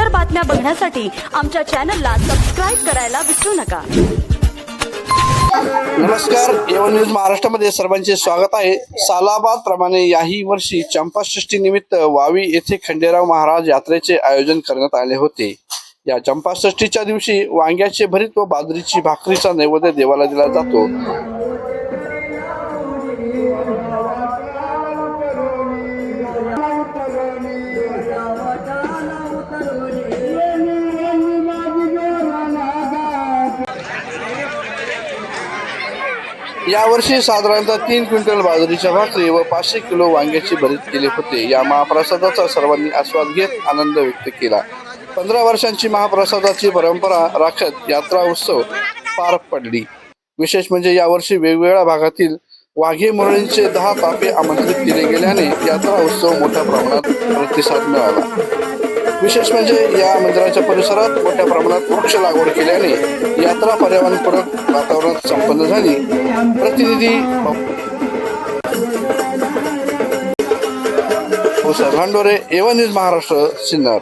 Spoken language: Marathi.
इतर बातम्या बघण्यासाठी आमच्या चॅनलला सबस्क्राईब करायला विसरू नका। नमस्कार, एवन न्यूज महाराष्ट्रामध्ये सर्वांचे स्वागत आहे। सालाबाद प्रमाणे याही वर्षी चंपाषष्ठी निमित्त वावी येथे खंडेराव महाराज यात्रेचे आयोजन करण्यात आले होते। या चंपाषष्ठीच्या दिवशी वांग्याचे भरीत व बाजरीची भाकरीचा नैवेद्य देवाला दिला जातो। यावर्षी साधारणतः 3 क्विंटल बाजरीच्या भाकरी व 500 किलो वांग्याचे भरीत केले होते। या महाप्रसादाचा सर्वांनी आस्वाद घेत आनंद व्यक्त केला। 15 वर्षांची महाप्रसादाची परंपरा राखत यात्रा उत्सव पार पडली। विशेष म्हणजे यावर्षी वेगवेगळ्या भागातील वाघे मुरळींचे 10 ताफे आमंत्रित केले गेल्याने यात्रा उत्सव मोठ्या प्रमाणात प्रतिसाद मिळाला। विशेष म्हणजे या मंदिराच्या परिसरात मोठ्या प्रमाणात वृक्ष लागवड केल्याने यात्रा पर्यावरणपूरक वातावरणात संपन्न झाली। प्रतिनिधी भांडोरे, एवन न्यूज महाराष्ट्र, सिन्नर।